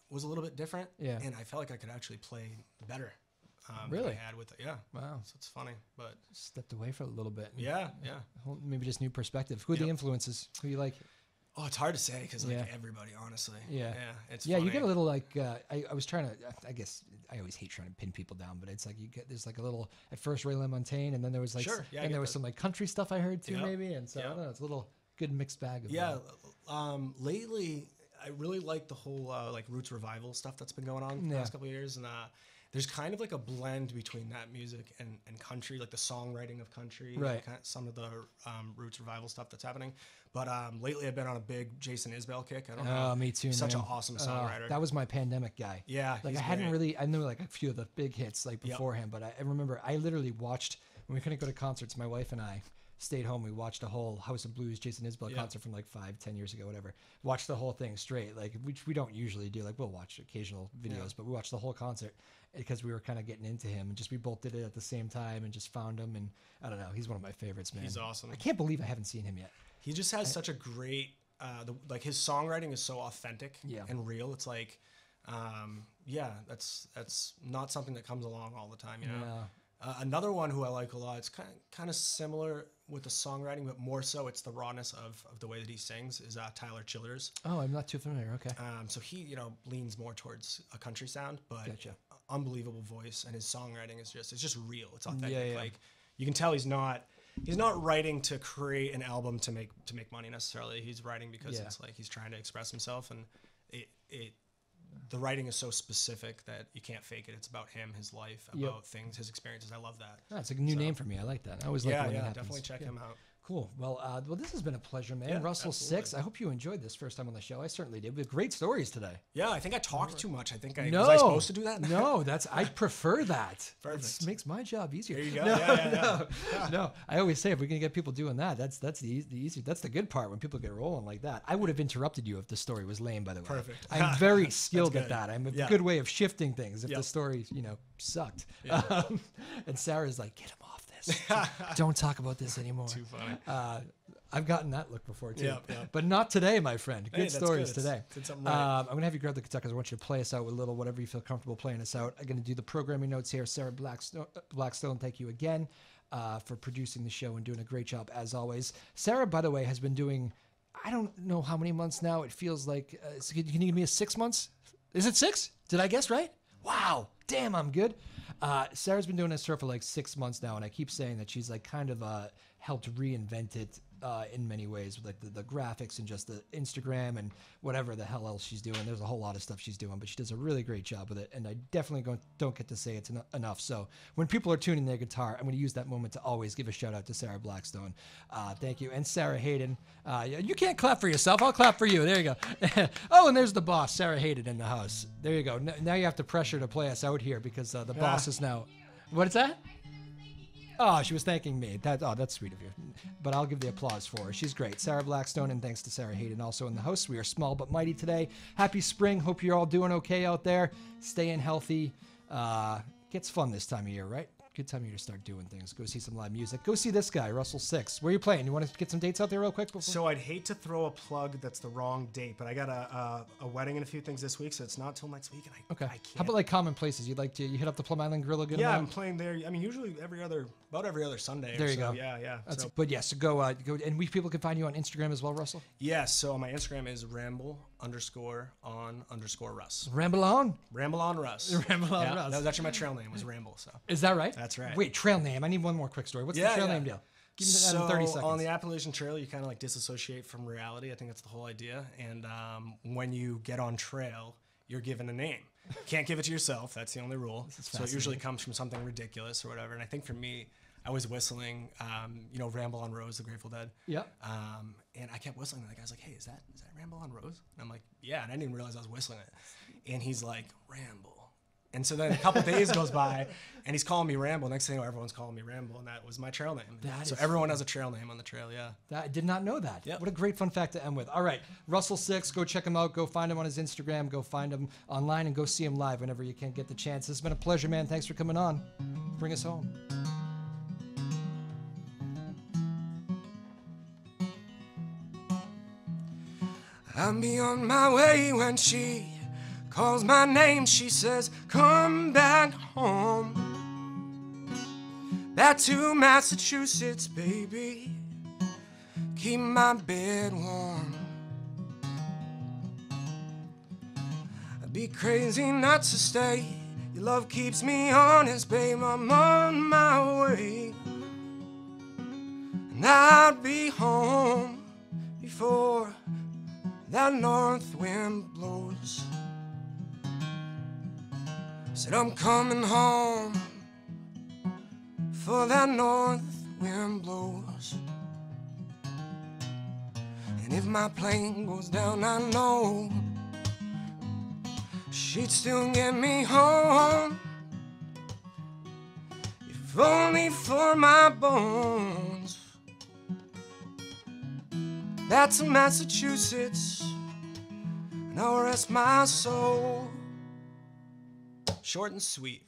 was a little bit different, and I felt like I could actually play better. Really? I had with it. Yeah. Wow. So it's funny, but stepped away for a little bit. Yeah. Maybe just new perspective. Who are the influences? Who you like? Oh, it's hard to say, because everybody, honestly. Yeah. It's funny. You get a little like I was trying to. I guess I always hate trying to pin people down, but it's like there's like a little at first Ray LaMontagne, and then there was like and there was some like country stuff I heard too, maybe, and so I don't know. It's a little good mixed bag of lately I really like the whole like roots revival stuff that's been going on the last couple of years, and there's kind of like a blend between that music and country, like the songwriting of country, right? Kind of some of the roots revival stuff that's happening. But lately I've been on a big Jason Isbell kick. I don't know. Oh, me too. Such an awesome songwriter. That was my pandemic guy. Yeah, like I knew like a few of the big hits like beforehand, but I remember I literally watched when we couldn't go to concerts. My wife and I stayed home. We watched a whole House of Blues Jason Isbell concert from like 5-10 years ago, whatever. Watched the whole thing straight, like which we don't usually do. Like we'll watch occasional videos, but we watched the whole concert because we were kind of getting into him, and just we both did it at the same time and just found him. And I don't know, he's one of my favorites, man. He's awesome. I can't believe I haven't seen him yet. He just has such a great, like his songwriting is so authentic and real. It's like, that's not something that comes along all the time, you know? Yeah. Another one who I like a lot, it's kind of similar with the songwriting, but more so it's the rawness of the way that he sings, is Tyler Childers. Oh, I'm not too familiar. Okay. So he, leans more towards a country sound, but unbelievable voice, and his songwriting is just real. It's authentic. Yeah. Like you can tell he's not writing to create an album to make money necessarily. He's writing because it's like he's trying to express himself, and the writing is so specific that you can't fake it. It's about him, his life, about things, his experiences. I love that. It's a new name for me. I like that. I always like when that happens. Definitely check him out. Cool. Well, this has been a pleasure, man. Yeah, Russell absolutely. Six. I hope you enjoyed this first time on the show. I certainly did. We have great stories today. Yeah, I think I talked too much. Was I supposed to do that? No, I prefer that. Perfect. It makes my job easier. There you go. No. I always say if we can get people doing that, that's the easy. That's the good part when people get rolling like that. I would have interrupted you if the story was lame. By the way, perfect. I'm very skilled at that. I'm a good way of shifting things if the story sucked. Yeah. And Sarah's like, get him off this. Don't talk about this anymore. Too funny. I've gotten that look before too, yeah. But not today, my friend. Good stories good. today. Did something right. I'm gonna have you grab the guitar because I want you to play us out with a little whatever you feel comfortable playing us out. I'm gonna do the programming notes here. Sarah Blackstone, thank you again for producing the show and doing a great job as always. Sarah, by the way, has been doing I don't know how many months now. It feels like can you give me a 6 months? Is it 6? Did I guess right? Wow, damn, I'm good. Sarah's been doing this tour for like 6 months now, and I keep saying that she's like kind of helped reinvent it in many ways with like the graphics and just the Instagram and whatever the hell else she's doing. There's a whole lot of stuff she's doing, but she does a really great job with it, and I definitely don't get to say it's enough. So when people are tuning their guitar, I'm going to use that moment to always give a shout out to Sarah Blackstone. Thank you. And Sarah Hayden. You can't clap for yourself. I'll clap for you. There you go. Oh, and there's the boss, Sarah Hayden, in the house. There you go. Now you have to pressure to play us out here because the boss is now... What is that? Oh, she was thanking me. That's sweet of you. But I'll give the applause for her. She's great. Sarah Blackstone, and thanks to Sarah Hayden also in the house. We are small but mighty today. Happy spring. Hope you're all doing okay out there. Staying healthy. Gets fun this time of year, right? Good time of year to start doing things. Go see some live music. Go see this guy, Russell Six. Where are you playing? You want to get some dates out there real quick? So I'd hate to throw a plug that's the wrong date, but I got a wedding and a few things this week, so it's not till next week. And I can't. How about like common places? You hit up the Plum Island Grill a good amount? Yeah, I'm playing there. I mean, usually about every other Sunday. There you go. Yeah. But yes, go and people can find you on Instagram as well, Russell. Yes. So my Instagram is ramble_on_Russ. Ramble on. Ramble on Russ. Ramble on Russ. That was actually my trail name. Was Ramble. So is that right? That's right. Wait, trail name. I need one more quick story. What's the trail name deal? Give me that in 30 seconds. On the Appalachian Trail, you kind of like disassociate from reality. I think that's the whole idea. And when you get on trail, you're given a name. You can't give it to yourself. That's the only rule. So it usually comes from something ridiculous or whatever. And I think for me, I was whistling, Ramble on Rose, the Grateful Dead. Yeah. And I kept whistling. And the guy's like, hey, is that Ramble on Rose? And I'm like, yeah. And I didn't even realize I was whistling it. And he's like, Ramble. And so then a couple days goes by, and he's calling me Ramble. Next thing you know, everyone's calling me Ramble, and that was my trail name. So everyone has a trail name on the trail, yeah. I did not know that. Yep. What a great fun fact to end with. All right, Russell Six, go check him out. Go find him on his Instagram. Go find him online, and go see him live whenever you can get the chance. This has been a pleasure, man. Thanks for coming on. Bring us home. I'll be on my way when she calls my name. She says, come back home, back to Massachusetts, baby. Keep my bed warm. I'd be crazy not to stay. Your love keeps me honest, babe. I'm on my way, and I'll be home before that north wind blows. Said I'm coming home for that north wind blows. And if my plane goes down, I know she'd still get me home, if only for my bones. That's Massachusetts, and I'll rest my soul. Short and sweet.